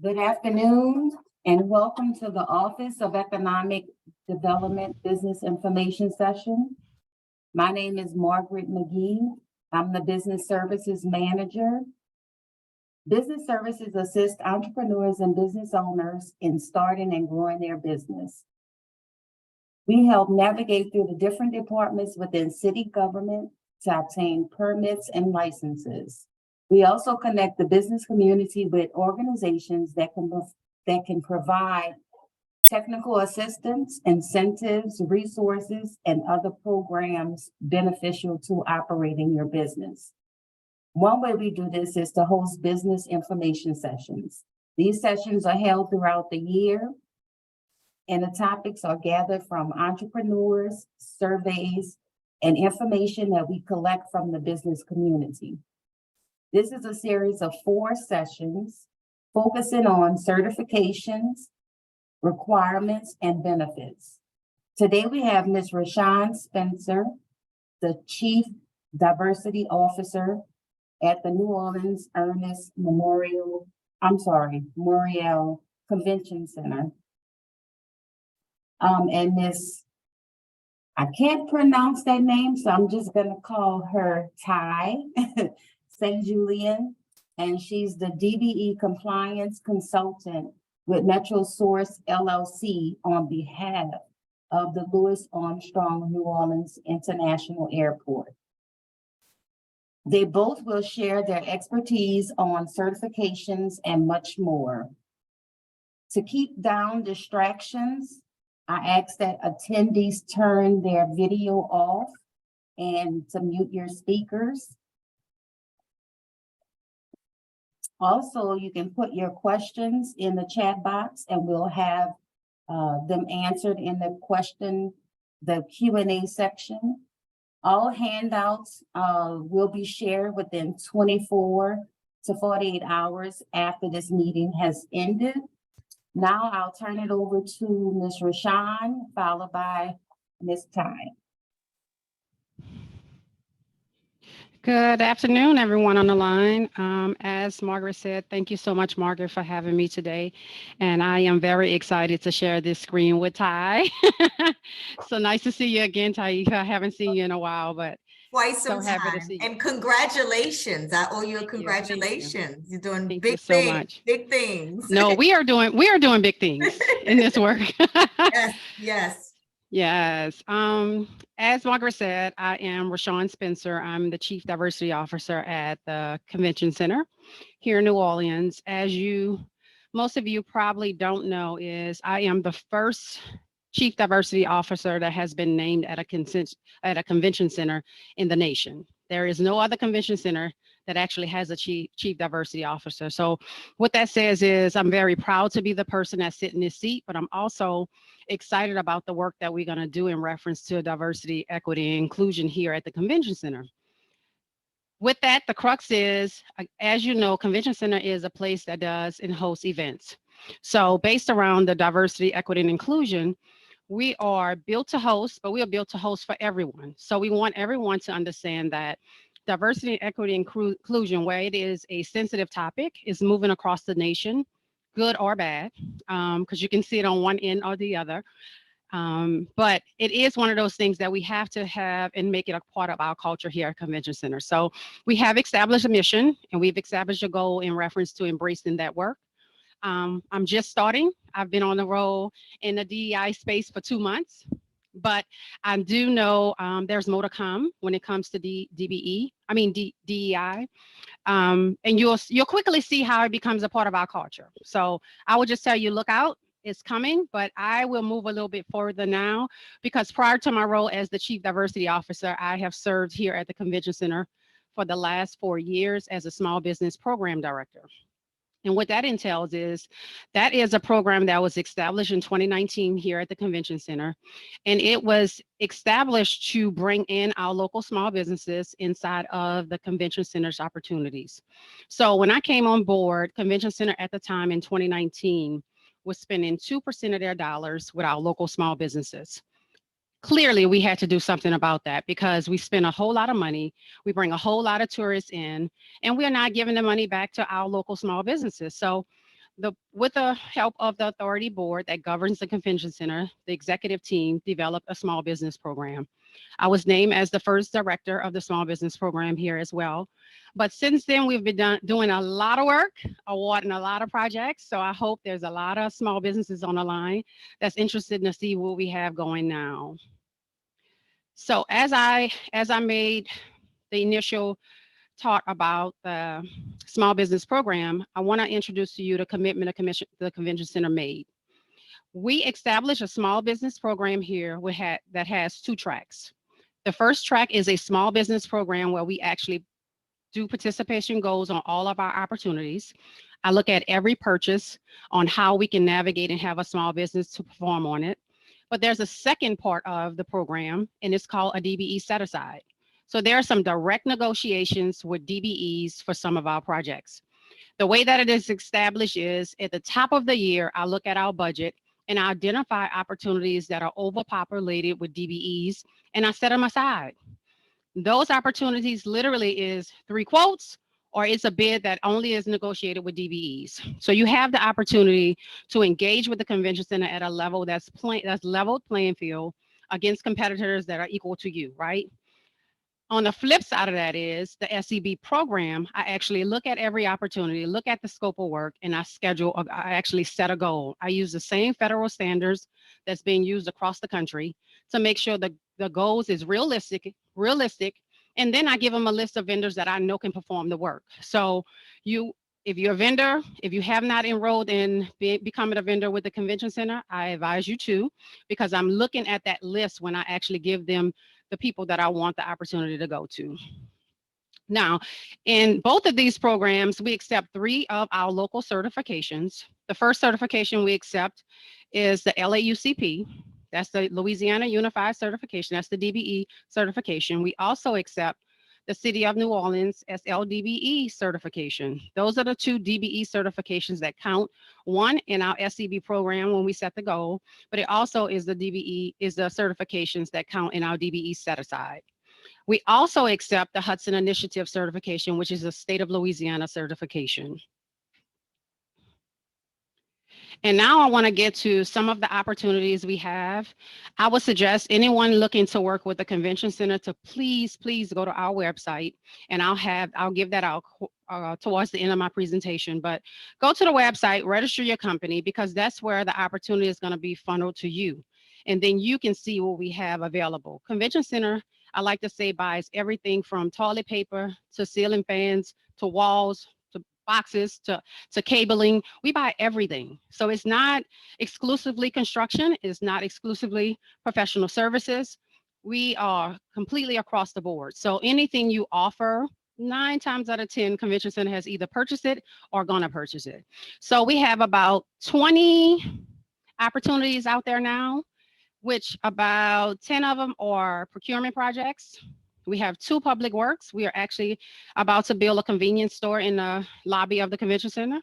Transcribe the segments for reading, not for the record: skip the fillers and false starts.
Good afternoon and welcome to the Office of Economic Development Business Information Session. My name is Margaret McGee. I'm the Business Services Manager. Business services assist entrepreneurs and business owners in starting and growing their business. We help navigate through the different departments within city government to obtain permits and licenses. We also connect the business community with organizations that can provide technical assistance, incentives, resources, and other programs beneficial to operating your business. One way we do this is to host business information sessions. These sessions are held throughout the year, and the topics are gathered from entrepreneurs, surveys, and information that we collect from the business community. This is a series of 4 sessions focusing on certifications, requirements, and benefits. Today we have Ms. Rashawn Spencer, the Chief Diversity Officer at the New Orleans Ernest Morial Convention Center. And Ms. I can't pronounce that name, so I'm just gonna call her Ty St. Julian, and she's the DBE Compliance Consultant with Metro Source LLC on behalf of the Louis Armstrong New Orleans International Airport. They both will share their expertise on certifications and much more. To keep down distractions, I ask that attendees turn their video off and to mute your speakers. Also, you can put your questions in the chat box and we'll have them answered in the Q&A section. All handouts will be shared within 24 to 48 hours after this meeting has ended. Now I'll turn it over to Ms. Rashawn, followed by Ms. Ty. Good afternoon, everyone on the line. As Margaret said, thank you so much, Margaret, for having me today. And I am very excited to share this screen with Ty. So nice to see you again, Ty. I haven't seen you in a while, but quite some so happy time. to see you. And congratulations. I owe you a Thank congratulations. you. You're doing Thank big you so things, much. big things. No, we are doing big things in this work. Yes, yes. Yes. As Margaret said, I am Rashawn Spencer. I'm the Chief Diversity Officer at the Convention Center here in New Orleans. As most of you probably don't know, is I am the first Chief Diversity Officer that has been named at a convention center in the nation. There is no other convention center that actually has a chief diversity officer. So what that says is I'm very proud to be the person that's sitting in this seat, but I'm also excited about the work that we're going to do in reference to diversity, equity, and inclusion here at the convention center. With that, the crux is, as you know, Convention Center is a place that does and hosts events. So based around the diversity, equity, and inclusion, we are built to host, but we are built to host for everyone. So we want everyone to understand that diversity, equity, and inclusion, where it is a sensitive topic, is moving across the nation, good or bad, because you can see it on one end or the other. But it is one of those things that we have to have and make it a part of our culture here at Convention Center. So we have established a mission and we've established a goal in reference to embracing that work. I'm just starting. I've been on the roll in the DEI space for 2 months, but I do know there's more to come when it comes to DEI. And you'll quickly see how it becomes a part of our culture. So I would just tell you, look out, it's coming, but I will move a little bit further now because prior to my role as the Chief Diversity Officer, I have served here at the Convention Center for the last 4 years as a Small Business Program Director. And what that entails is that is a program that was established in 2019 here at the Convention Center. And it was established to bring in our local small businesses inside of the Convention Center's opportunities. So when I came on board, Convention Center at the time in 2019 was spending 2% of their dollars with our local small businesses. Clearly, we had to do something about that because we spend a whole lot of money, we bring a whole lot of tourists in, and we're not giving the money back to our local small businesses. So With the help of the authority board that governs the convention center, the executive team developed a small business program. I was named as the first director of the small business program here as well. But since then, we've been doing a lot of work, awarding a lot of projects. So I hope there's a lot of small businesses on the line that's interested to see what we have going now. So as I made the initial talk about the small business program, I want to introduce to you the commitment the convention center made. We established a small business program here that has two tracks. The first track is a small business program where we actually do participation goals on all of our opportunities. I look at every purchase on how we can navigate and have a small business to perform on it. But there's a second part of the program, and it's called a DBE set aside. So there are some direct negotiations with DBEs for some of our projects. The way that it is established is at the top of the year, I look at our budget and I identify opportunities that are overpopulated with DBEs, and I set them aside. Those opportunities literally is 3 quotes, or it's a bid that only is negotiated with DBEs. So you have the opportunity to engage with the convention center at a level that's leveled playing field against competitors that are equal to you, right? On the flip side of that is the SEB program. I actually look at every opportunity, look at the scope of work, and I actually set a goal. I use the same federal standards that's being used across the country to make sure the goals is realistic, and then I give them a list of vendors that I know can perform the work. So if you're a vendor, if you have not enrolled in becoming a vendor with the convention center, I advise you to, because I'm looking at that list when I actually give them the people that I want the opportunity to go to. Now, in both of these programs, we accept 3 of our local certifications. The first certification we accept is the LAUCP. That's the Louisiana Unified Certification. That's the DBE certification. We also accept the City of New Orleans SLDBE certification. Those are the 2 DBE certifications that count. One in our SEB program when we set the goal, but it also is the DBE, is the certifications that count in our DBE set aside. We also accept the Hudson Initiative certification, which is a state of Louisiana certification. And now I want to get to some of the opportunities we have. I would suggest anyone looking to work with the convention center to please go to our website, and I'll give that out towards the end of my presentation. But go to the website, register your company, because that's where the opportunity is going to be funneled to you. And then you can see what we have available. Convention center, I like to say, buys everything from toilet paper to ceiling fans to walls to boxes to cabling. We buy everything. So it's not exclusively construction. It's not exclusively professional services. We are completely across the board. So anything you offer, 9 times out of 10, convention center has either purchased it or gonna purchase it. So we have about 20 opportunities out there now, which about 10 of them are procurement projects. We have 2 public works. We are actually about to build a convenience store in the lobby of the convention center.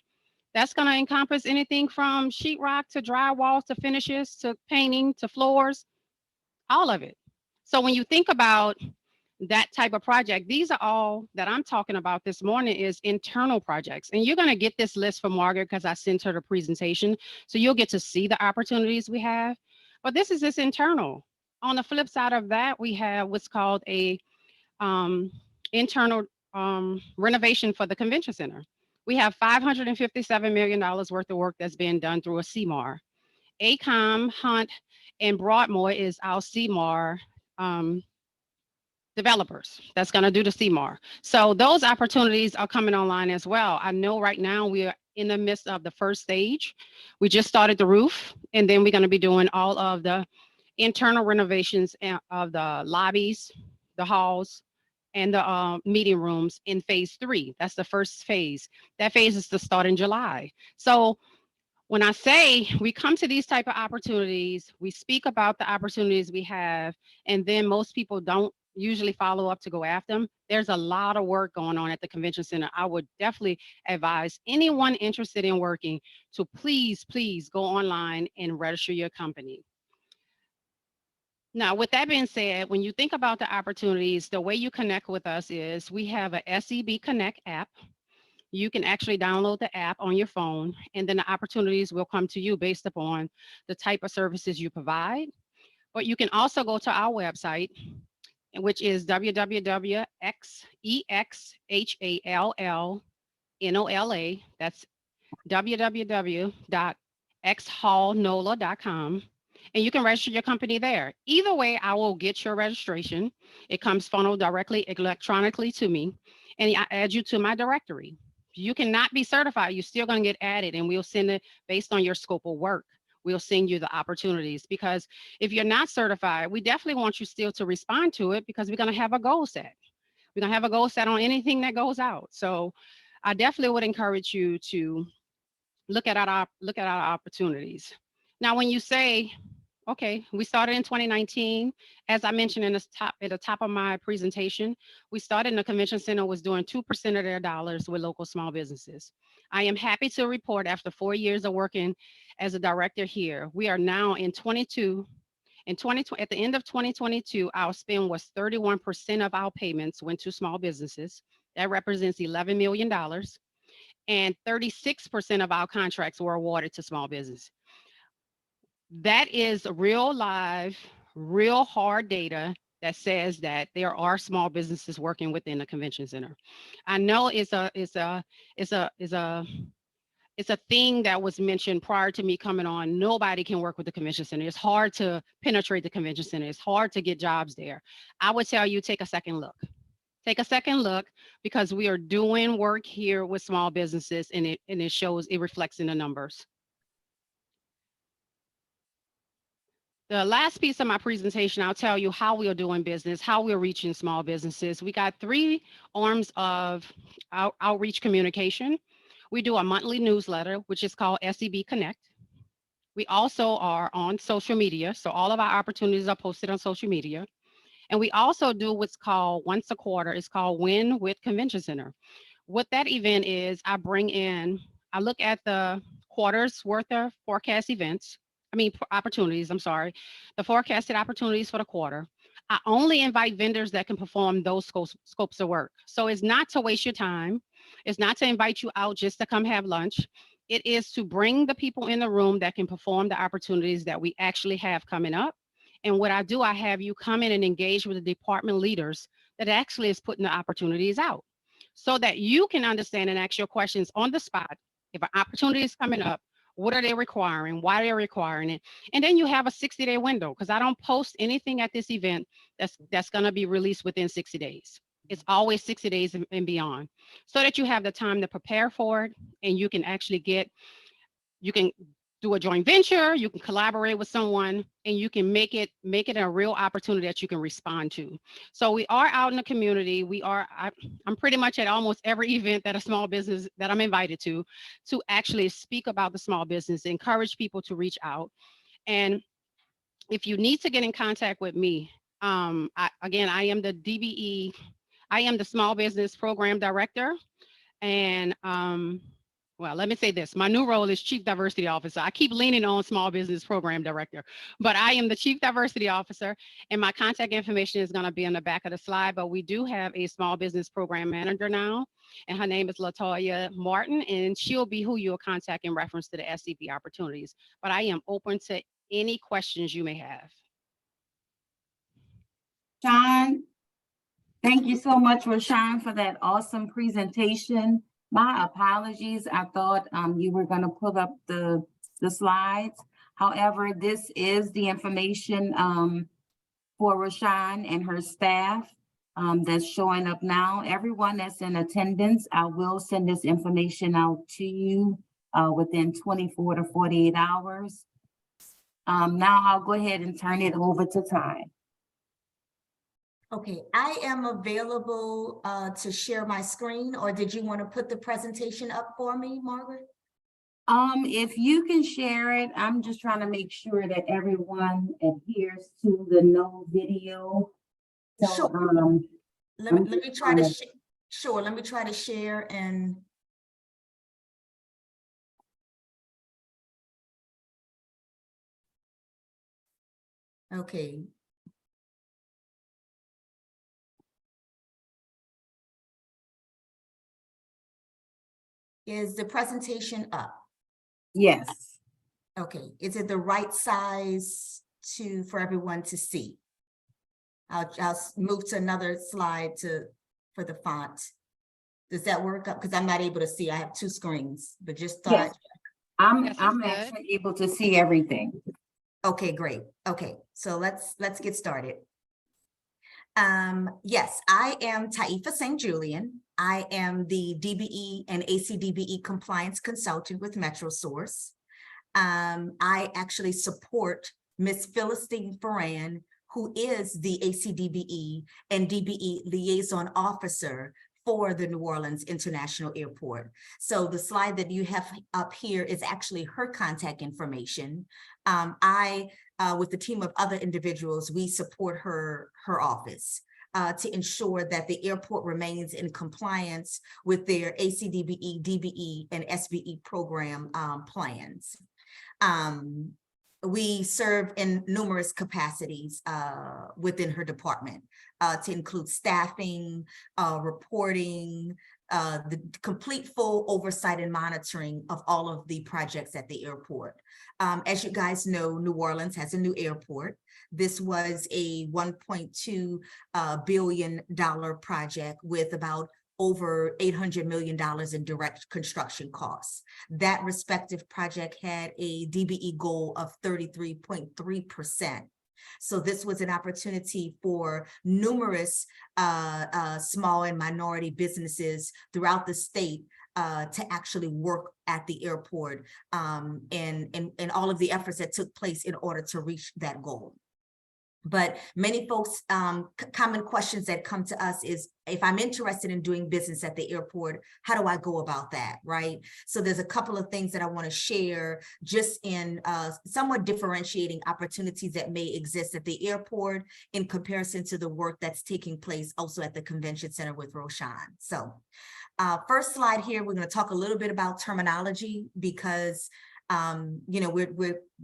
That's going to encompass anything from sheetrock to drywall to finishes to painting to floors, all of it. So when you think about that type of project, these are all that I'm talking about this morning is internal projects. And you're going to get this list from Margaret because I sent her the presentation. So you'll get to see the opportunities we have. But this is just internal. On the flip side of that, we have what's called a internal renovation for the convention center. We have $557 million worth of work that's being done through a CMAR. ACOM, Hunt, and Broadmoor is our CMAR developers that's going to do the CMAR. So those opportunities are coming online as well. I know right now we are in the midst of the first stage. We just started the roof, and then we're going to be doing all of the internal renovations of the lobbies, the halls, and the meeting rooms in phase 3. That's the first phase. That phase is to start in July. So when I say we come to these type of opportunities, we speak about the opportunities we have, and then most people don't usually follow up to go after them. There's a lot of work going on at the convention center. I would definitely advise anyone interested in working to please go online and register your company. Now, with that being said, when you think about the opportunities, the way you connect with us is we have a SEB Connect app. you can actually download the app on your phone, and then the opportunities will come to you based upon the type of services you provide. But you can also go to our website, which is www.exhalnola. That's www.xhallnola.com, and you can register your company there. Either way, I will get your registration. It comes funneled directly electronically to me, and I add you to my directory. You cannot be certified, you're still going to get added, and we'll send it based on your scope of work. We'll send you the opportunities, because if you're not certified, we definitely want you still to respond to it, because we're going to have a goal set. We're going to have a goal set on anything that goes out. So I definitely would encourage you to look at our opportunities. Now, when you say, okay, we started in 2019, as I mentioned at the top of my presentation, we started in the convention center was doing 2% of their dollars with local small businesses. I am happy to report, after 4 years of working as a director here, we are now in 22. In 2020, at the end of 2022, our spend was 31% of our payments went to small businesses. That represents $11 million. And 36% of our contracts were awarded to small business. That is real live, real hard data that says that there are small businesses working within the convention center. I know it's a thing that was mentioned prior to me coming on. Nobody can work with the convention center. It's hard to penetrate the convention center. It's hard to get jobs there. I would tell you, take a second look. Take a second look, because we are doing work here with small businesses, and it shows, it reflects in the numbers. The last piece of my presentation, I'll tell you how we are doing business, how we're reaching small businesses. We got 3 arms of outreach communication. We do a monthly newsletter, which is called SEB Connect. We also are on social media. So all of our opportunities are posted on social media. And we also do what's called once a quarter. It's called Win with Convention Center. What that event is, I look at the quarter's worth of opportunities, the forecasted opportunities for the quarter. I only invite vendors that can perform those scopes of work. So it's not to waste your time. It's not to invite you out just to come have lunch. It is to bring the people in the room that can perform the opportunities that we actually have coming up. And what I do, I have you come in and engage with the department leaders that actually is putting the opportunities out, so that you can understand and ask your questions on the spot. If an opportunity is coming up, what are they requiring? Why are they requiring it? And then you have a 60-day window, because I don't post anything at this event that's going to be released within 60 days. It's always 60 days and beyond, so that you have the time to prepare for it, and you can actually you can do a joint venture, you can collaborate with someone, and you can make it a real opportunity that you can respond to. So we are out in the community. I'm pretty much at almost every event that a small business that I'm invited to actually speak about the small business, encourage people to reach out. And if you need to get in contact with me, I am the DBE, I am the Small Business Program Director. And well, let me say this. My new role is Chief Diversity Officer. I keep leaning on Small Business Program Director, but I am the Chief Diversity Officer, and my contact information is going to be on the back of the slide. But we do have a Small Business Program Manager now, and her name is Latoya Martin, and she'll be who you'll contact in reference to the SCP opportunities. But I am open to any questions you may have. Sean, thank you so much, Rashawn, for that awesome presentation. My apologies. I thought you were going to pull up the slides. However, this is the information for Rashawn and her staff that's showing up now. Everyone that's in attendance, I will send this information out to you within 24 to 48 hours. Now I'll go ahead and turn it over to Ty. Okay, I am available to share my screen, or did you want to put the presentation up for me, Margaret? If you can share it, I'm just trying to make sure that everyone adheres to the no video. So, Sure. Let me try to sure. Let me try to share and. Okay. Is the presentation up? Yes. Okay, is it the right size for everyone to see? I'll move to another slide for the font. Does that work up? Because I'm not able to see. I have two screens, but just Yes. thought, I'm Yes, it's I'm good. actually able to see everything. okay, great. Okay, so let's get started. Yes, I am Taifa St. Julian. I am the DBE and ACDBE compliance consultant with MetroSource. I actually support Miss Philistine Ferran, who is the ACDBE and DBE liaison officer for the New Orleans International Airport. So the slide that you have up here is actually her contact information. With the team of other individuals, we support her office to ensure that the airport remains in compliance with their ACDBE, DBE, and SBE program plans. We serve in numerous capacities within her department to include staffing, reporting, the complete full oversight and monitoring of all of the projects at the airport. As you guys know, New Orleans has a new airport. This was a $1.2 billion project with about over $800 million in direct construction costs. That respective project had a DBE goal of 33.3%. So this was an opportunity for numerous small and minority businesses throughout the state to actually work at the airport and all of the efforts that took place in order to reach that goal. But many folks, common questions that come to us is, if I'm interested in doing business at the airport, how do I go about that, right? So there's a couple of things that I want to share just in somewhat differentiating opportunities that may exist at the airport in comparison to the work that's taking place also at the convention center with Roshan. So first slide here, we're going to talk a little bit about terminology because you know,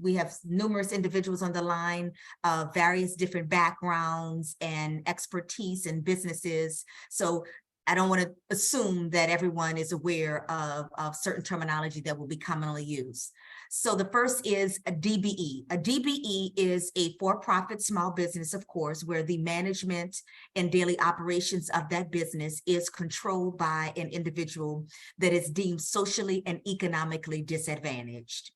we have numerous individuals on the line, various different backgrounds and expertise and businesses. So I don't want to assume that everyone is aware of certain terminology that will be commonly used. So the first is a DBE. A DBE is a for-profit small business, of course, where the management and daily operations of that business is controlled by an individual that is deemed socially and economically disadvantaged.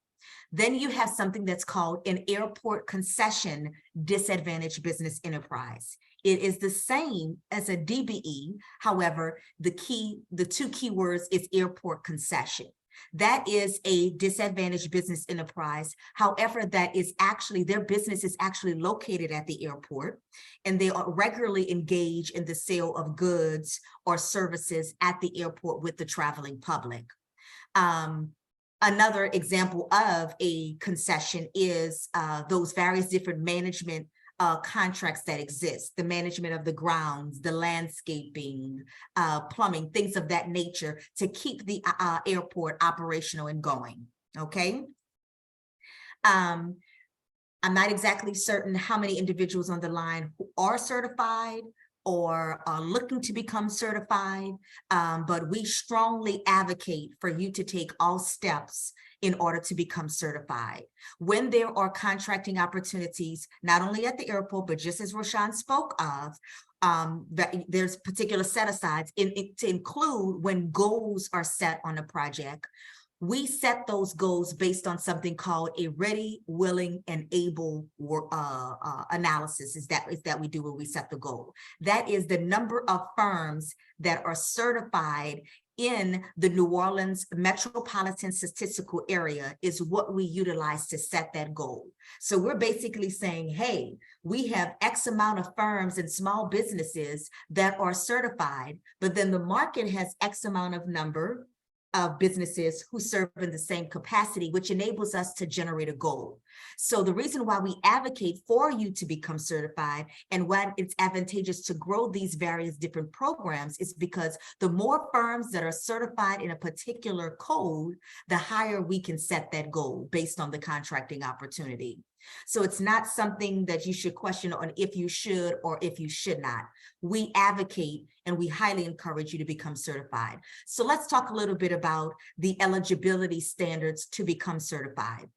Then you have something that's called an airport concession disadvantaged business enterprise. It is the same as a DBE. However, the two key words is airport concession. That is a disadvantaged business enterprise. However, that is actually, their business is actually located at the airport, and they are regularly engaged in the sale of goods or services at the airport with the traveling public. Another example of a concession is those various different management contracts that exist, the management of the grounds, the landscaping, plumbing, things of that nature to keep the airport operational and going, okay? I'm not exactly certain how many individuals on the line who are certified or are looking to become certified, but we strongly advocate for you to take all steps in order to become certified. When there are contracting opportunities, not only at the airport, but just as Roshan spoke of, that there's particular set-asides to include when goals are set on a project. We set those goals based on something called a ready, willing, and able analysis is that we do when we set the goal. That is the number of firms that are certified in the New Orleans metropolitan statistical area is what we utilize to set that goal. So we're basically saying, hey, we have X amount of firms and small businesses that are certified, but then the market has X amount of number of businesses who serve in the same capacity, which enables us to generate a goal. So the reason why we advocate for you to become certified and why it's advantageous to grow these various different programs is because the more firms that are certified in a particular code, the higher we can set that goal based on the contracting opportunity. So it's not something that you should question on if you should or if you should not. We advocate and we highly encourage you to become certified. So let's talk a little bit about the eligibility standards to become certified.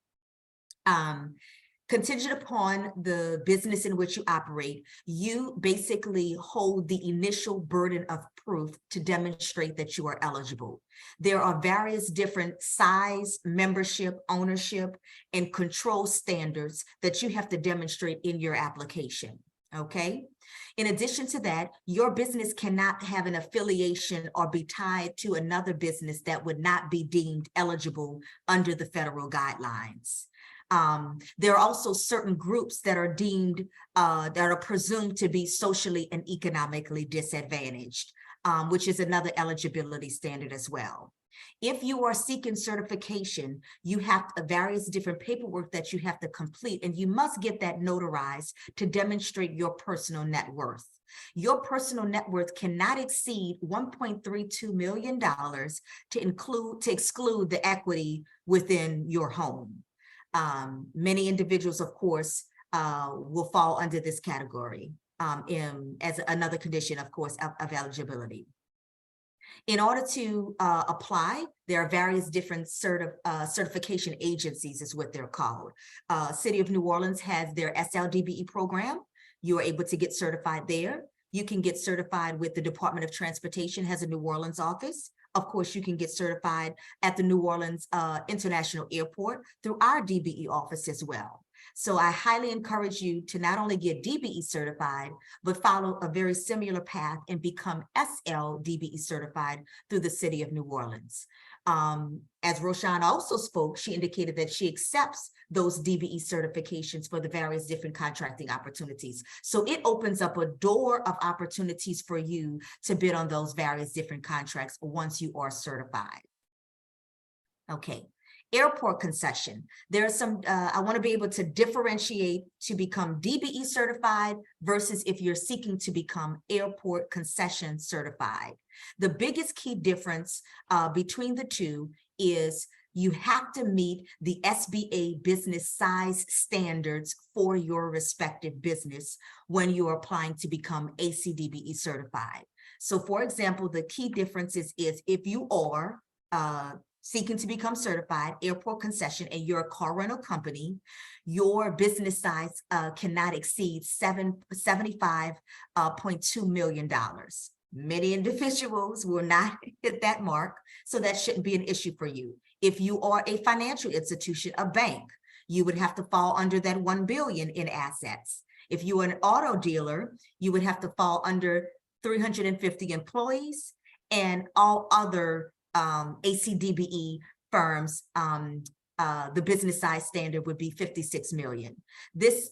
Contingent upon the business in which you operate, you basically hold the initial burden of proof to demonstrate that you are eligible. There are various different size, membership, ownership, and control standards that you have to demonstrate in your application, okay? In addition to that, your business cannot have an affiliation or be tied to another business that would not be deemed eligible under the federal guidelines. There are also certain groups that are deemed, that are presumed to be socially and economically disadvantaged, which is another eligibility standard as well. If you are seeking certification, you have various different paperwork that you have to complete, and you must get that notarized to demonstrate your personal net worth. Your personal net worth cannot exceed $1.32 million to exclude the equity within your home. Many individuals, of course, will fall under this category as another condition, of course, of eligibility. In order to apply, there are various different certification agencies is what they're called. City of New Orleans has their SLDBE program. You are able to get certified there. You can get certified with the Department of Transportation, has a New Orleans office. Of course, you can get certified at the New Orleans International Airport through our DBE office as well. So I highly encourage you to not only get DBE certified, but follow a very similar path and become SLDBE certified through the City of New Orleans. As Roshan also spoke, she indicated that she accepts those DBE certifications for the various different contracting opportunities. So it opens up a door of opportunities for you to bid on those various different contracts once you are certified. Okay. Airport concession. There are some, I want to be able to differentiate to become DBE certified versus if you're seeking to become airport concession certified. The biggest key difference between the two is you have to meet the SBA business size standards for your respective business when you are applying to become ACDBE certified. So for example, the key differences is if you are seeking to become certified airport concession and you're a car rental company, your business size cannot exceed $75.2 million. Many individuals will not hit that mark, so that shouldn't be an issue for you. If you are a financial institution, a bank, you would have to fall under that 1 billion in assets. If you are an auto dealer, you would have to fall under 350 employees, and all other ACDBE firms, the business size standard would be 56 million.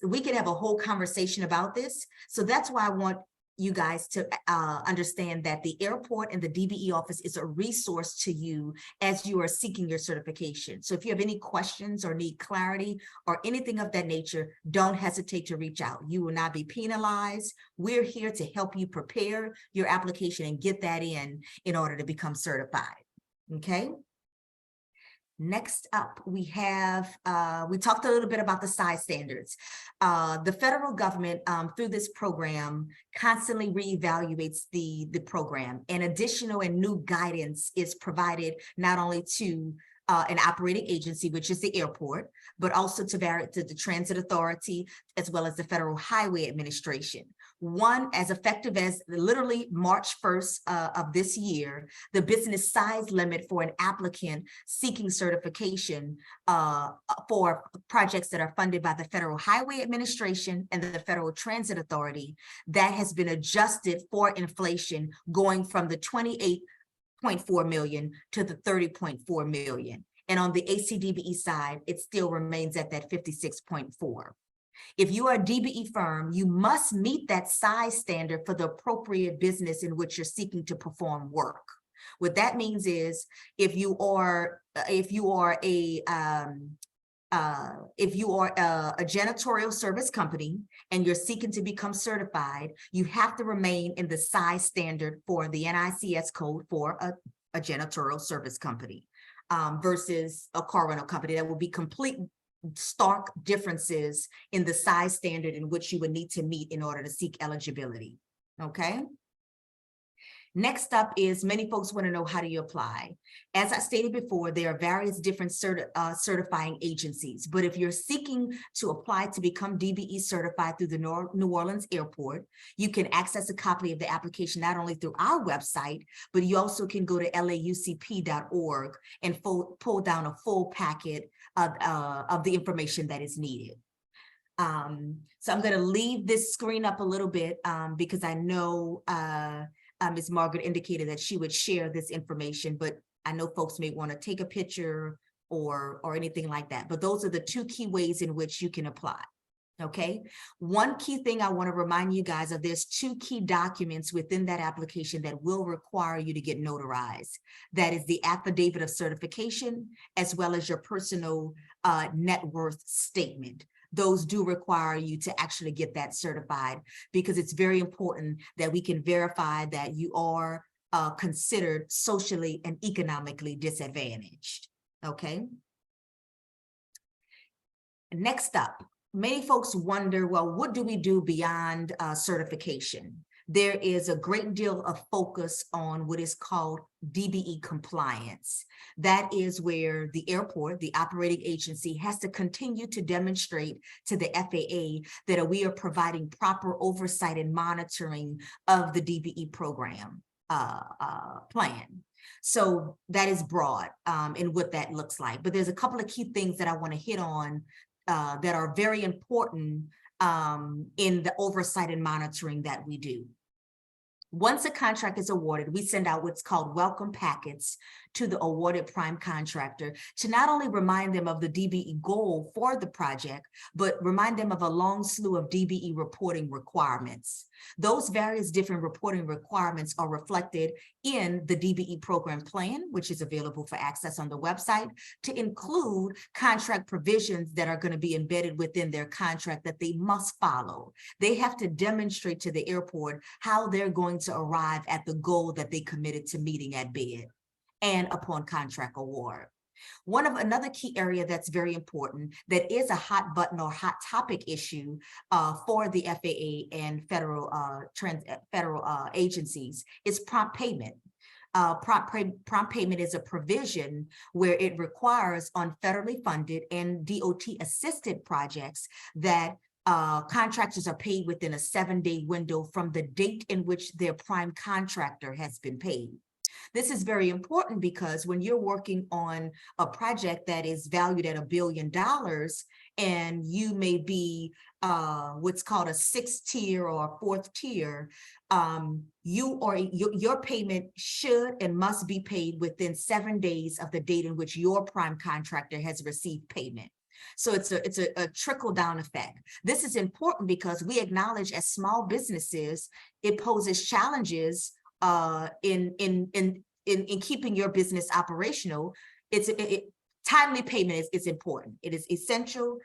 We could have a whole conversation about this. So that's why I want you guys to understand that the airport and the DBE office is a resource to you as you are seeking your certification. So if you have any questions or need clarity or anything of that nature, don't hesitate to reach out. You will not be penalized. We're here to help you prepare your application and get that in order to become certified. Okay. Next up, we have, we talked a little bit about the size standards. The federal government, through this program, constantly reevaluates the program, and additional and new guidance is provided not only to an operating agency, which is the airport, but also to the Transit Authority, as well as the Federal Highway Administration. One, as effective as literally March 1st of this year, the business size limit for an applicant seeking certification for projects that are funded by the Federal Highway Administration and the Federal Transit Authority, that has been adjusted for inflation, going from the 28.4 million to the 30.4 million. And on the ACDBE side, it still remains at that 56.4. If you are a DBE firm, you must meet that size standard for the appropriate business in which you're seeking to perform work. What that means is if you are a janitorial service company and you're seeking to become certified, you have to remain in the size standard for the NICS code for a janitorial service company versus a car rental company that will be stark differences in the size standard in which you would need to meet in order to seek eligibility. Okay. Next up is many folks want to know, how do you apply? As I stated before, there are various different certifying agencies, but if you're seeking to apply to become DBE certified through the New Orleans Airport, you can access a copy of the application not only through our website, but you also can go to laucp.org and pull down a full packet of the information that is needed. So I'm going to leave this screen up a little bit because I know Ms. Margaret indicated that she would share this information, but I know folks may want to take a picture or anything like that. But those are the two key ways in which you can apply. Okay. One key thing I want to remind you guys of, there's two key documents within that application that will require you to get notarized. That is the affidavit of certification, as well as your personal net worth statement. Those do require you to actually get that certified, because it's very important that we can verify that you are considered socially and economically disadvantaged. Okay. Next up, many folks wonder, well, what do we do beyond certification? There is a great deal of focus on what is called DBE compliance. That is where the airport, the operating agency, has to continue to demonstrate to the FAA that we are providing proper oversight and monitoring of the DBE program plan. So that is broad in what that looks like. But there's a couple of key things that I want to hit on that are very important in the oversight and monitoring that we do. Once a contract is awarded, we send out what's called welcome packets to the awarded prime contractor to not only remind them of the DBE goal for the project, but remind them of a long slew of DBE reporting requirements. Those various different reporting requirements are reflected in the DBE program plan, which is available for access on the website, to include contract provisions that are going to be embedded within their contract that they must follow. They have to demonstrate to the airport how they're going to arrive at the goal that they committed to meeting at bid and upon contract award. Another key area that's very important, that is a hot button or hot topic issue for the FAA and federal agencies, is prompt payment. Prompt payment is a provision where it requires on federally funded and DOT assisted projects that contractors are paid within a 7-day window from the date in which their prime contractor has been paid. This is very important because when you're working on a project that is valued at $1 billion and you may be what's called a 6th tier or a 4th tier, your payment should and must be paid within 7 days of the date in which your prime contractor has received payment. So it's a trickle down effect. This is important because we acknowledge as small businesses, it poses challenges in keeping your business operational. Timely payment is important. It is essential.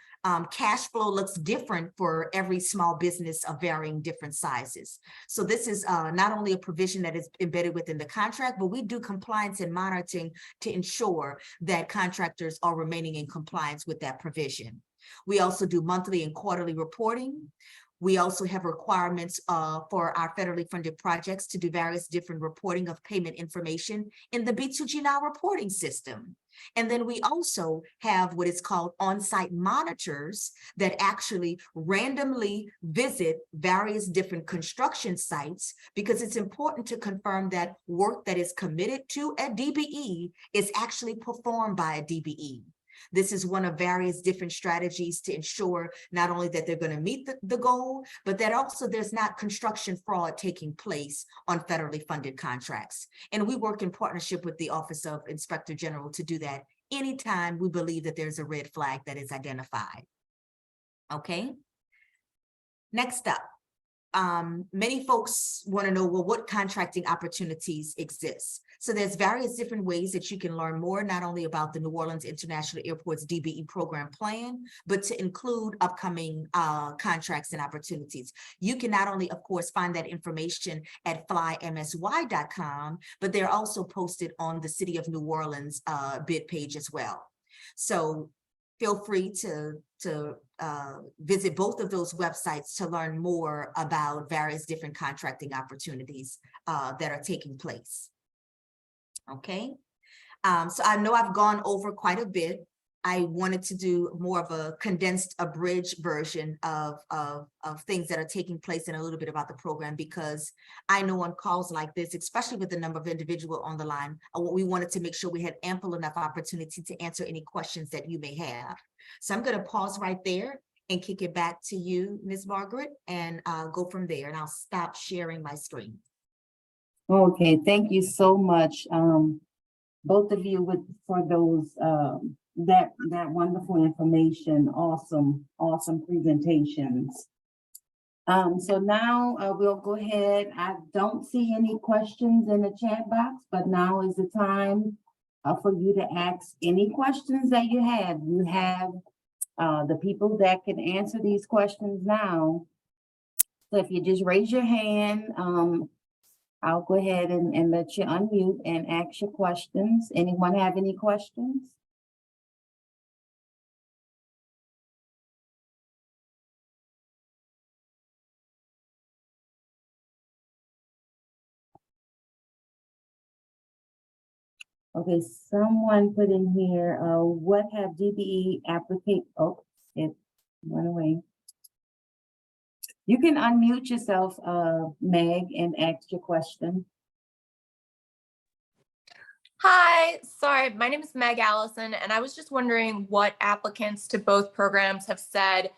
Cash flow looks different for every small business of varying different sizes. So this is not only a provision that is embedded within the contract, but we do compliance and monitoring to ensure that contractors are remaining in compliance with that provision. We also do monthly and quarterly reporting. We also have requirements for our federally funded projects to do various different reporting of payment information in the B2G Now reporting system. And then we also have what is called on-site monitors that actually randomly visit various different construction sites, because it's important to confirm that work that is committed to a DBE is actually performed by a DBE. This is one of various different strategies to ensure not only that they're going to meet the goal, but that also there's not construction fraud taking place on federally funded contracts. And we work in partnership with the Office of Inspector General to do that anytime we believe that there's a red flag that is identified. Okay. Next up, many folks want to know, well, what contracting opportunities exist? So there's various different ways that you can learn more, not only about the New Orleans International Airport's DBE program plan, but to include upcoming contracts and opportunities. You can not only, of course, find that information at flymsy.com, but they're also posted on the City of New Orleans bid page as well. So feel free to visit both of those websites to learn more about various different contracting opportunities that are taking place. Okay, so I know I've gone over quite a bit. I wanted to do more of a condensed, abridged version of things that are taking place and a little bit about the program, because I know on calls like this, especially with the number of individuals on the line, we wanted to make sure we had ample enough opportunity to answer any questions that you may have. So I'm going to pause right there and kick it back to you, Ms. Margaret, and go from there, and I'll stop sharing my screen. Okay, thank you so much, both of you, for those that wonderful information. Awesome presentations. So now we'll go ahead. I don't see any questions in the chat box, but now is the time for you to ask any questions that you have. You have the people that can answer these questions now. So if you just raise your hand, I'll go ahead and let you unmute and ask your questions. Anyone have any questions? Okay, someone put in here, what have DBE applicate? Oh, it went away. You can unmute yourself, Meg, and ask your question. Hi, sorry, my name is Meg Allison, and I was just wondering what applicants to both programs have said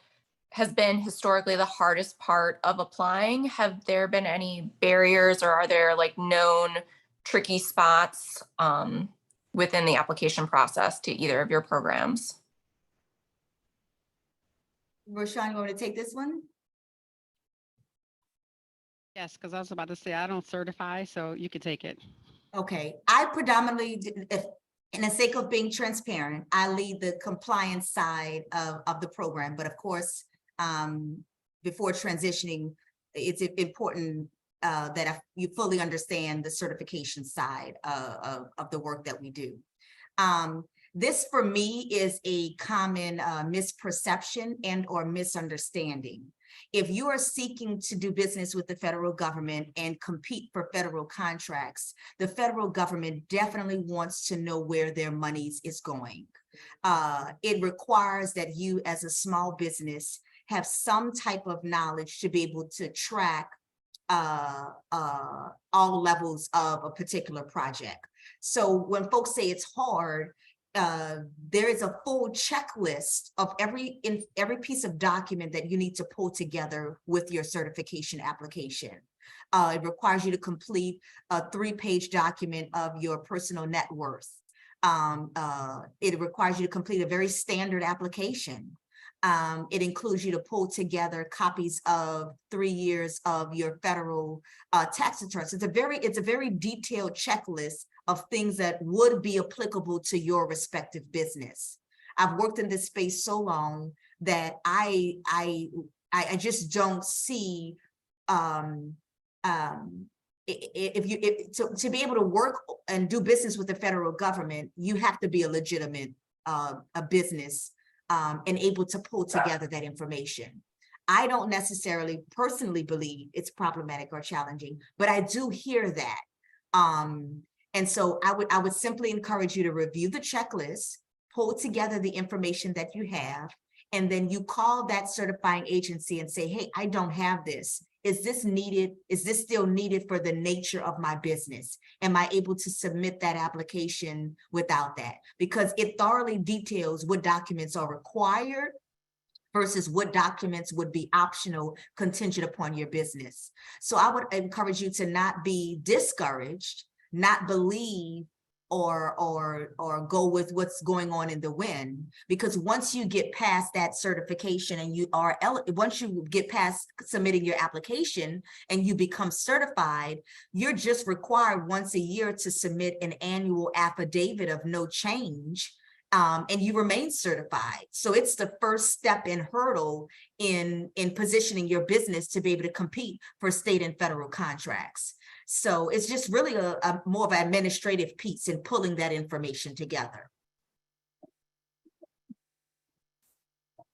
has been historically the hardest part of applying. Have there been any barriers, or are there like known tricky spots within the application process to either of your programs? Rashawn, you want to take this one? Yes, because I was about to say I don't certify, so you could take it. Okay, I predominantly, in the sake of being transparent, I lead the compliance side of the program. But of course, before transitioning, it's important that you fully understand the certification side of the work that we do. This for me is a common misperception and or misunderstanding. If you are seeking to do business with the federal government and compete for federal contracts, the federal government definitely wants to know where their monies is going. It requires that you as a small business have some type of knowledge to be able to track all levels of a particular project. So when folks say it's hard, there is a full checklist of every piece of document that you need to pull together with your certification application. It requires you to complete a 3-page document of your personal net worth. It requires you to complete a very standard application. It includes you to pull together copies of 3 years of your federal tax returns. It's a very detailed checklist of things that would be applicable to your respective business. I've worked in this space so long that I just don't see to be able to work and do business with the federal government, you have to be a legitimate a business and able to pull together that information. I don't necessarily personally believe it's problematic or challenging, but I do hear that. And so I would simply encourage you to review the checklist, pull together the information that you have, and then you call that certifying agency and say, hey, I don't have this. Is this needed? Is this still needed for the nature of my business? Am I able to submit that application without that? Because it thoroughly details what documents are required versus what documents would be optional contingent upon your business. So I would encourage you to not be discouraged, not believe or go with what's going on in the wind, because once you get past that certification and once you get past submitting your application and you become certified, you're just required once a year to submit an annual affidavit of no change, and you remain certified. So it's the first step and hurdle in positioning your business to be able to compete for state and federal contracts. So it's just really a more of an administrative piece in pulling that information together.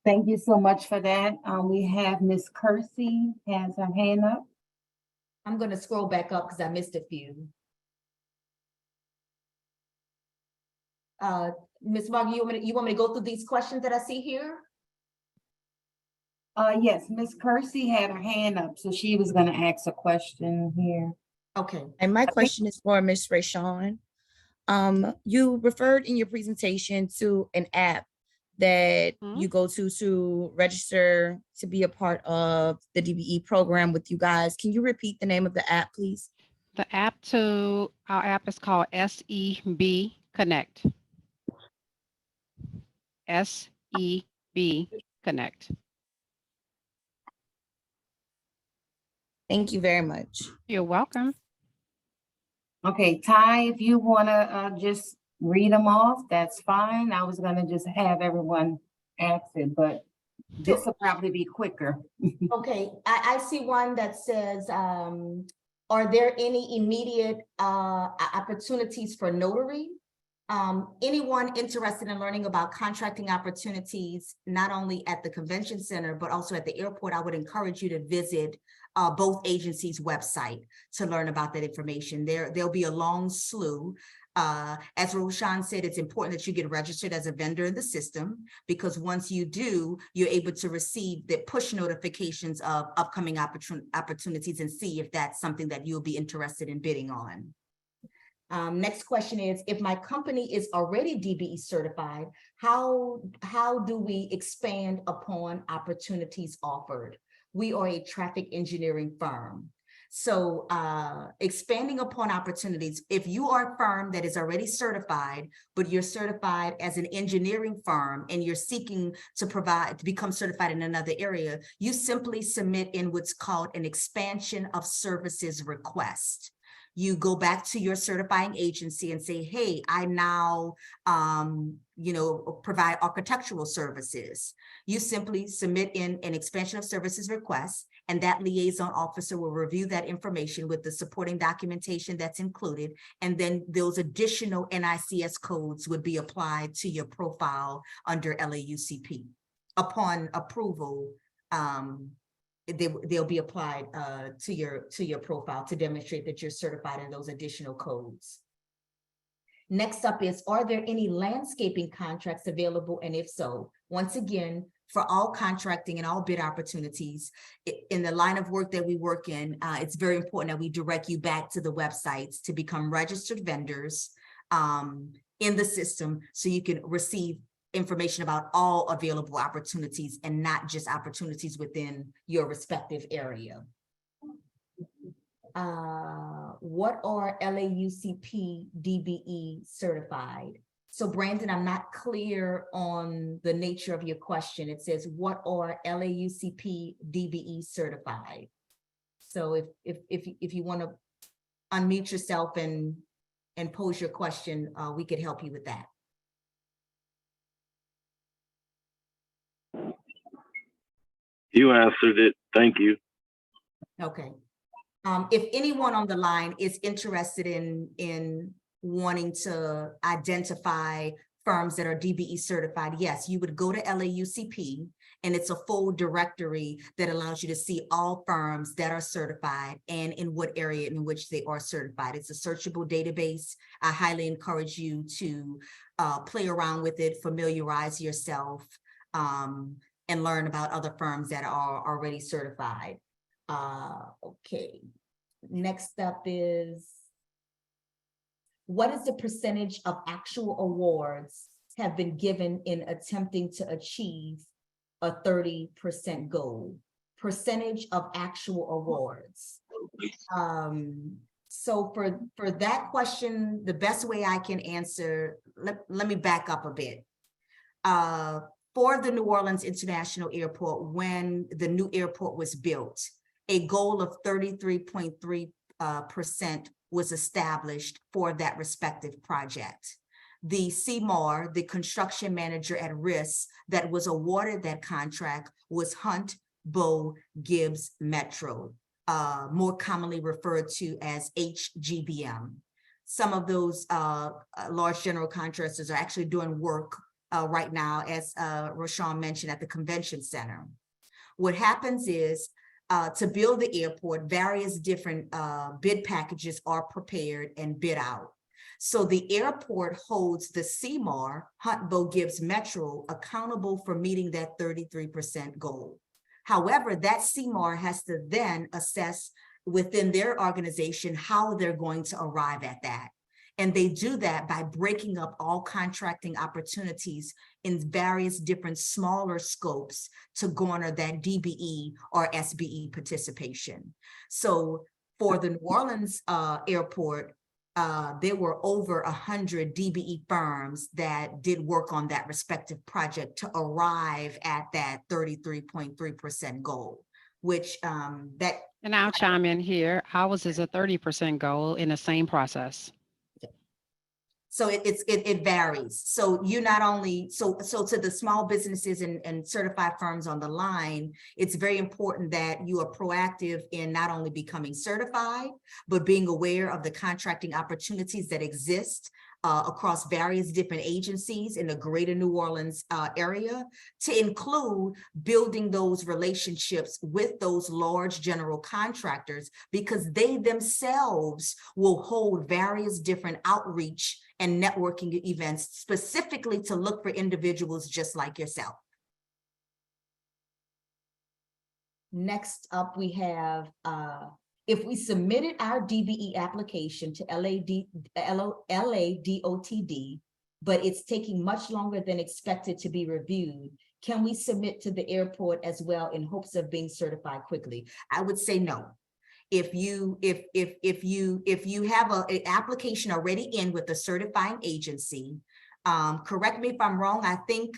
Thank you so much for that. We have Miss Kersey has her hand up. I'm gonna scroll back up because I missed a few. Ms. Margie, you want me to go through these questions that I see here? Yes, Miss Kersey had her hand up, so she was gonna ask a question here. Okay. And my question is for Ms. Rayshawn. You referred in your presentation to an app that Mhm. you go to register to be a part of the DBE program with you guys. Can you repeat the name of the app, please? Our app is called SEB Connect. SEB Connect. Thank you very much. You're welcome. Okay, Ty, if you wanna just read them off, that's fine. I was gonna just have everyone ask it, but this will probably be quicker. Okay, I see one that says, are there any immediate opportunities for notary? Anyone interested in learning about contracting opportunities, not only at the convention center, but also at the airport, I would encourage you to visit both agencies' website to learn about that information. There'll be a long slew. As Roshan said, it's important that you get registered as a vendor in the system, because once you do, you're able to receive the push notifications of upcoming opportunities and see if that's something that you'll be interested in bidding on. Next question is, if my company is already DBE certified, how do we expand upon opportunities offered? We are a traffic engineering firm. So expanding upon opportunities, if you are a firm that is already certified, but you're certified as an engineering firm and you're seeking to become certified in another area, you simply submit in what's called an expansion of services request. You go back to your certifying agency and say, hey, I now, provide architectural services. You simply submit in an expansion of services request, and that liaison officer will review that information with the supporting documentation that's included. And then those additional NICS codes would be applied to your profile under LAUCP. Upon approval, they'll be applied to your profile to demonstrate that you're certified in those additional codes. Next up is, are there any landscaping contracts available? And if so, once again, for all contracting and all bid opportunities, in the line of work that we work in, it's very important that we direct you back to the websites to become registered vendors in the system, so you can receive information about all available opportunities and not just opportunities within your respective area. What are LAUCP DBE certified? So Brandon, I'm not clear on the nature of your question. It says, what are LAUCP DBE certified? So if you want to unmute yourself and pose your question, we could help you with that. You answered it. Thank you. Okay. If anyone on the line is interested in wanting to identify firms that are DBE certified, yes, you would go to LAUCP, and it's a full directory that allows you to see all firms that are certified and in what area in which they are certified. It's a searchable database. I highly encourage you to play around with it, familiarize yourself, and learn about other firms that are already certified. Okay, next up is, what is the percentage of actual awards have been given in attempting to achieve a 30% goal? Percentage of actual awards. So for that question, the best way I can answer, let me back up a bit. For the New Orleans International Airport, when the new airport was built, a goal of 33.3% was established for that respective project. The CMAR, the construction manager at risk that was awarded that contract, was Hunt, Bow, Gibbs, Metro, more commonly referred to as HGBM. Some of those large general contractors are actually doing work right now, as Rashawn mentioned, at the convention center. What happens is to build the airport, various different bid packages are prepared and bid out. So the airport holds the CMAR, Hunt-Bo-Gibbs Metro, accountable for meeting that 33% goal. However, that CMAR has to then assess within their organization how they're going to arrive at that. And they do that by breaking up all contracting opportunities in various different smaller scopes to garner that DBE or SBE participation. So for the New Orleans airport, there were over 100 DBE firms that did work on that respective project to arrive at that 33.3% goal, which that. And I'll chime in here. Ours is a 30% goal in the same process. So it varies. So you not only, so to the small businesses and certified firms on the line, it's very important that you are proactive in not only becoming certified, but being aware of the contracting opportunities that exist across various different agencies in the greater New Orleans area, to include building those relationships with those large general contractors, because they themselves will hold various different outreach and networking events specifically to look for individuals just like yourself. Next up, we have, if we submitted our DBE application to LADOTD, but it's taking much longer than expected to be reviewed, can we submit to the airport as well in hopes of being certified quickly? I would say no. If you have an application already in with a certifying agency, correct me if I'm wrong, I think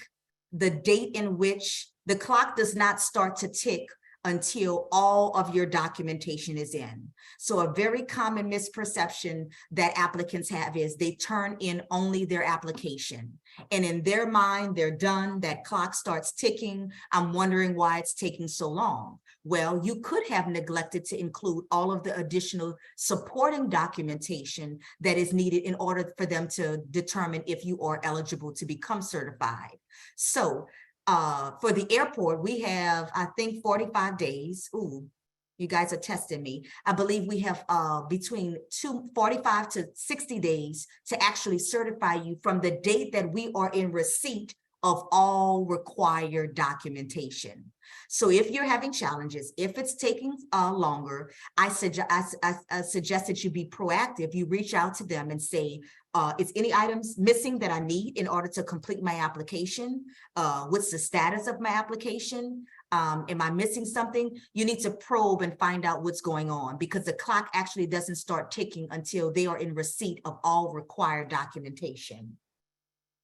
the date in which the clock does not start to tick until all of your documentation is in. So a very common misperception that applicants have is they turn in only their application. And in their mind, they're done, that clock starts ticking. I'm wondering why it's taking so long. Well, you could have neglected to include all of the additional supporting documentation that is needed in order for them to determine if you are eligible to become certified. So for the airport, we have, I think, 45 days. Ooh, you guys are testing me. I believe we have between 45 to 60 days to actually certify you from the date that we are in receipt of all required documentation. So if you're having challenges, if it's taking longer, I suggest that you be proactive. You reach out to them and say, is any items missing that I need in order to complete my application? What's the status of my application? Am I missing something? You need to probe and find out what's going on, because the clock actually doesn't start ticking until they are in receipt of all required documentation.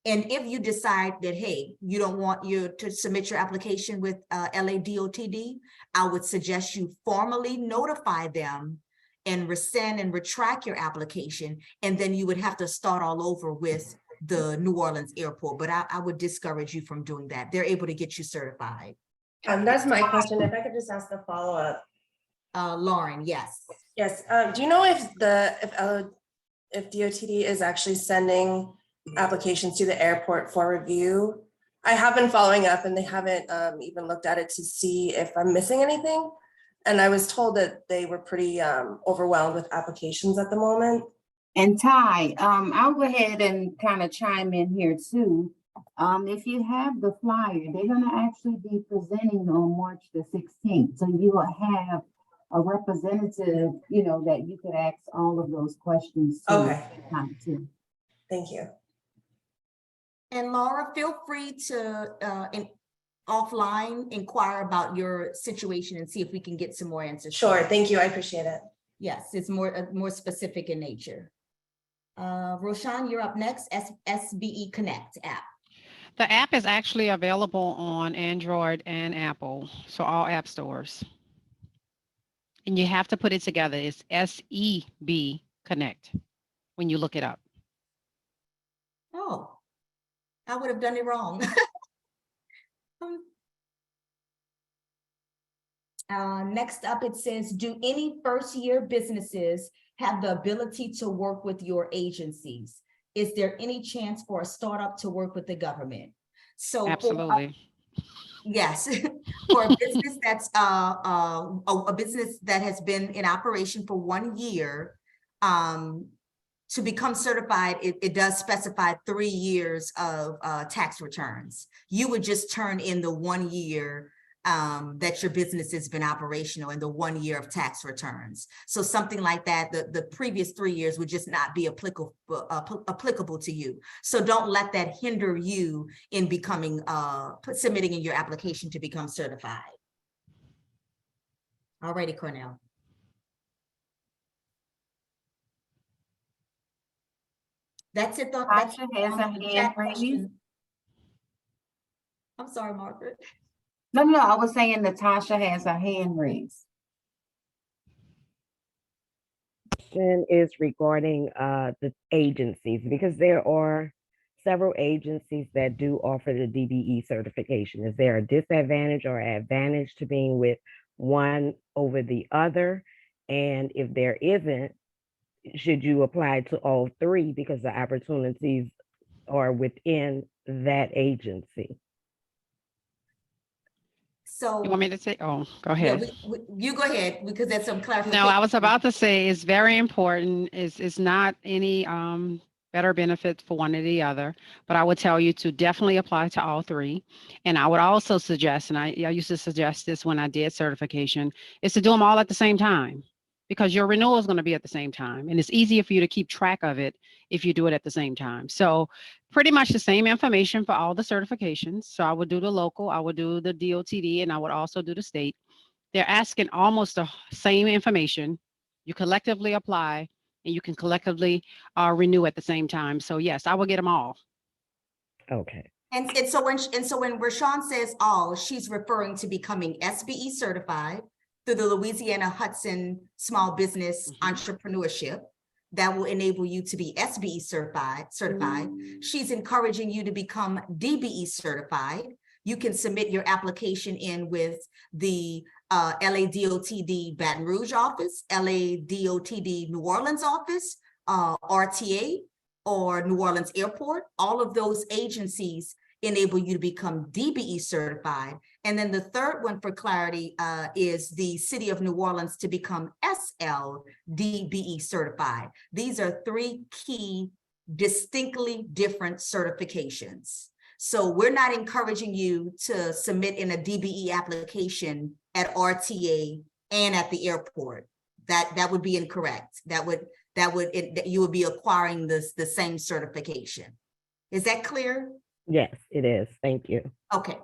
And if you decide that, hey, you don't want you to submit your application with LADOTD, I would suggest you formally notify them and rescind and retract your application. And then you would have to start all over with the New Orleans airport. But I would discourage you from doing that. They're able to get you certified. That's my question. If I could just ask the follow-up. Lauren, yes. Yes. Do you know if DOTD is actually sending applications to the airport for review? I have been following up and they haven't even looked at it to see if I'm missing anything. And I was told that they were pretty overwhelmed with applications at the moment. And Ty, I'll go ahead and kind of chime in here too. If you have the flyer, they're going to actually be presenting on March the 16th. So you will have a representative, you know, that you could ask all of those questions to. Okay. Thank you. And Laura, feel free to offline inquire about your situation and see if we can get some more answers. Sure, thank you, I appreciate it. Yes, it's more specific in nature. Roshan, you're up next. SBE Connect app. The app is actually available on Android and Apple, so all app stores. And you have to put it together. It's SEB Connect when you look it up. Oh, I would have done it wrong. Next up, it says, do any first-year businesses have the ability to work with your agencies? Is there any chance for a startup to work with the government? So Absolutely. yes, for a business that's a business that has been in operation for 1 year, to become certified, it does specify 3 years of tax returns. You would just turn in the 1 year that your business has been operational in the 1 year of tax returns. So something like that, the previous 3 years would just not be applicable to you. So don't let that hinder you in becoming, submitting in your application to become certified. Alrighty, Cornell. That's it, though. That's Tasha has her the hand chat raised. question. I'm sorry, Margaret. No, I was saying Natasha has her hand raised. Question is regarding the agencies, because there are several agencies that do offer the DBE certification. Is there a disadvantage or advantage to being with one over the other? And if there isn't, should you apply to all three because the opportunities are within that agency? So You want me to say, oh, go yeah, ahead. you go ahead because there's some clarification. No, I was about to say it's very important. It's not any better benefit for one or the other, but I would tell you to definitely apply to all three. And I would also suggest, and I used to suggest this when I did certification, is to do them all at the same time, because your renewal is going to be at the same time. And it's easier for you to keep track of it if you do it at the same time. So pretty much the same information for all the certifications. So I would do the local, I would do the DOTD, and I would also do the state. They're asking almost the same information. You collectively apply and you can collectively renew at the same time. So yes, I will get them all. Okay. And so when Rashawn says all, she's referring to becoming SBE certified through the Louisiana Hudson Small Business Entrepreneurship. That will enable you to be SBE certified. She's encouraging you to become DBE certified. You can submit your application in with the LADOTD Baton Rouge office, LADOTD New Orleans office, RTA, or New Orleans Airport. All of those agencies enable you to become DBE certified. And then the third one for clarity is the City of New Orleans to become SLDBE certified. These are 3 key, distinctly different certifications. So we're not encouraging you to submit in a DBE application at RTA and at the airport. That would be incorrect. You would be acquiring the same certification. Is that clear? Yes, it is. Thank you. Okay.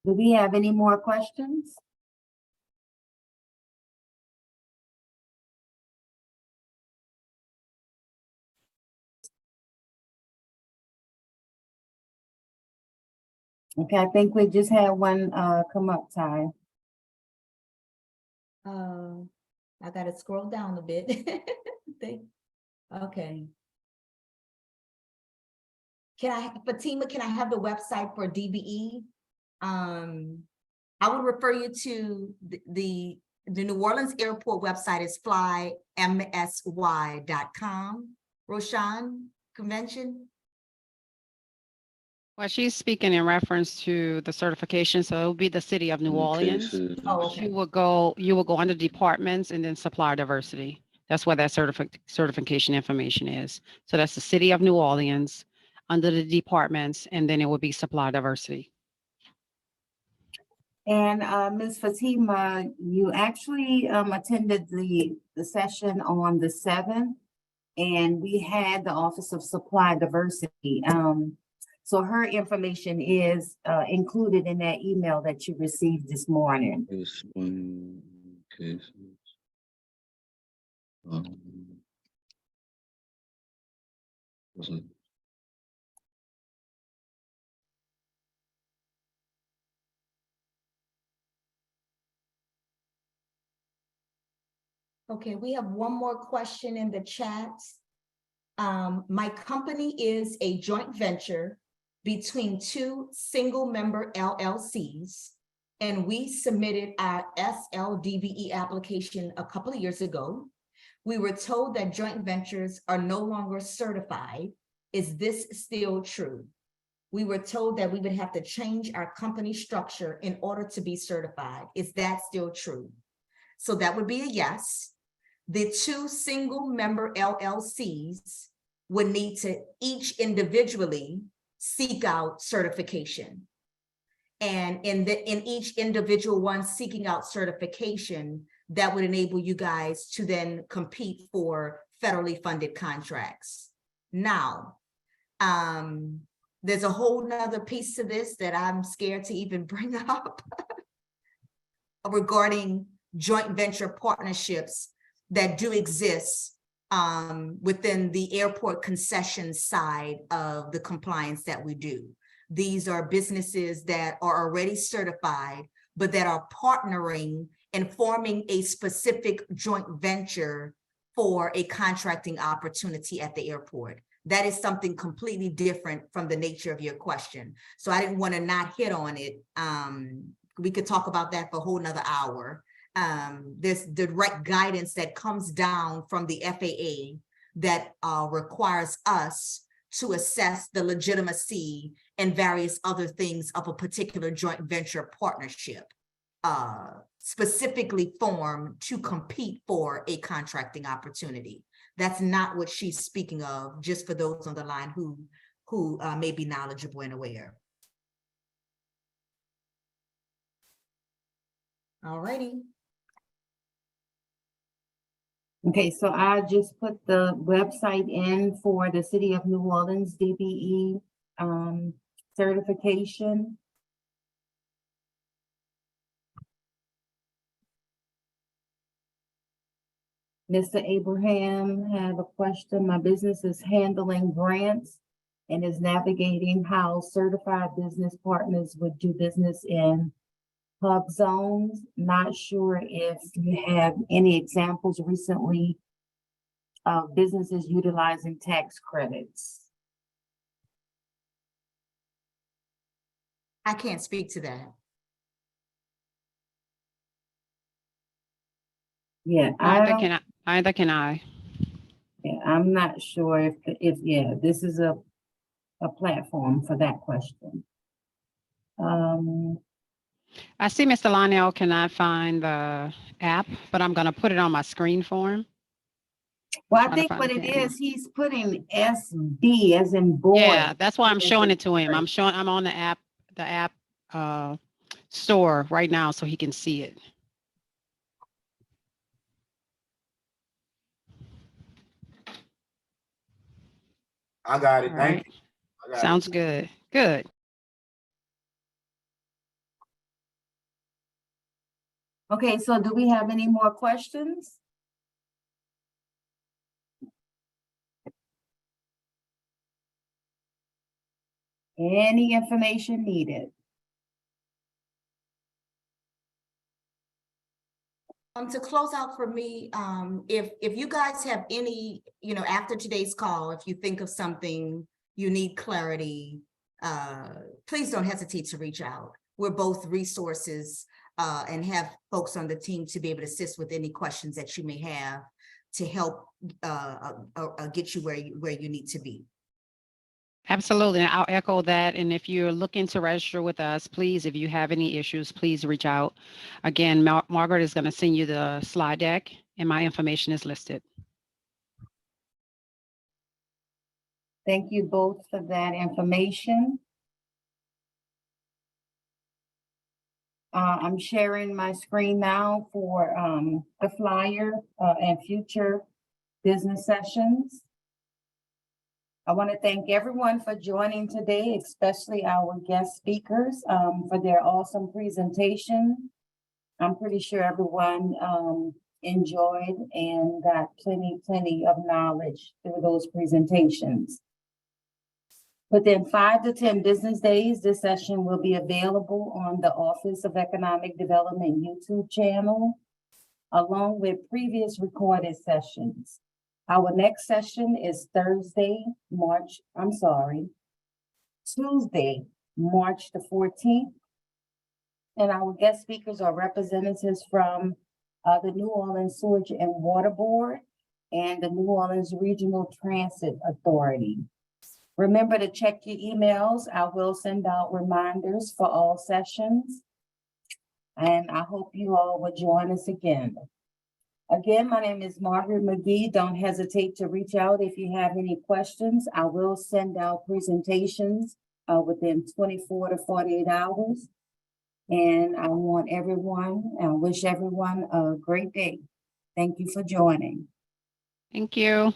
Do we have any more questions? Okay, I think we just had one come up, Ty. I gotta scroll down a bit. Okay. Fatima, can I have the website for DBE? I would refer you to the New Orleans Airport website is flymsy.com. Roshan, convention? Well, she's speaking in reference to the certification. So it will be the City of New Orleans. Oh, okay. You will go under departments and then supplier diversity. That's where that certification information is. So that's the City of New Orleans under the departments, and then it will be supplier diversity. And Ms. Fatima, you actually attended the session on the 7th, and we had the Office of Supply Diversity. So her information is included in that email that you received this morning. This one cases. Was it? Okay, we have one more question in the chat. My company is a joint venture between 2 single member LLCs, and we submitted our SLDBE application a couple of years ago. We were told that joint ventures are no longer certified. Is this still true? We were told that we would have to change our company structure in order to be certified. Is that still true? So that would be a yes. The two single member LLCs would need to each individually seek out certification. And in each individual one seeking out certification, that would enable you guys to then compete for federally funded contracts. Now, there's a whole nother piece to this that I'm scared to even bring up regarding joint venture partnerships that do exist within the airport concession side of the compliance that we do. These are businesses that are already certified, but that are partnering and forming a specific joint venture for a contracting opportunity at the airport. That is something completely different from the nature of your question. So I didn't want to not hit on it. We could talk about that for a whole nother hour. There's direct guidance that comes down from the FAA that requires us to assess the legitimacy and various other things of a particular joint venture partnership, specifically formed to compete for a contracting opportunity. That's not what she's speaking of, just for those on the line who may be knowledgeable and aware. All righty. Okay, so I just put the website in for the City of New Orleans DBE certification. Mr. Abraham had a question. My business is handling grants and is navigating how certified business partners would do business in hub zones. Not sure if you have any examples recently of businesses utilizing tax credits. I can't speak to that. Yeah, Either can I. yeah, I'm not sure if this is a platform for that question. I see Mr. Lionel cannot find the app, but I'm going to put it on my screen for him. Well, I Trying to think find what the it camera. is, he's putting SB as in boy. Yeah, that's why I'm as showing in it to him. bird. I'm on the app store right now so he can see it. I got it. All Thank right. you. I got it. Sounds good. Good. Okay, so do we have any more questions? Any information needed? To close out for me, if you guys have any, after today's call, if you think of something, you need clarity, please don't hesitate to reach out. We're both resources and have folks on the team to be able to assist with any questions that you may have to help get you where you need to be. Absolutely. And I'll echo that. And if you're looking to register with us, please, if you have any issues, please reach out. Again, Margaret is going to send you the slide deck and my information is listed. Thank you both for that information. I'm sharing my screen now for the flyer and future business sessions. I want to thank everyone for joining today, especially our guest speakers for their awesome presentation. I'm pretty sure everyone enjoyed and got plenty of knowledge through those presentations. Within 5 to 10 business days, this session will be available on the Office of Economic Development YouTube channel, along with previous recorded sessions. Our next session is Tuesday, March the 14th And our guest speakers are representatives from the New Orleans Sewage and Water Board and the New Orleans Regional Transit Authority. Remember to check your emails. I will send out reminders for all sessions. And I hope you all will join us again. Again, my name is Margaret McGee. Don't hesitate to reach out if you have any questions. I will send out presentations within 24 to 48 hours. And I wish everyone a great day. Thank you for joining. Thank you.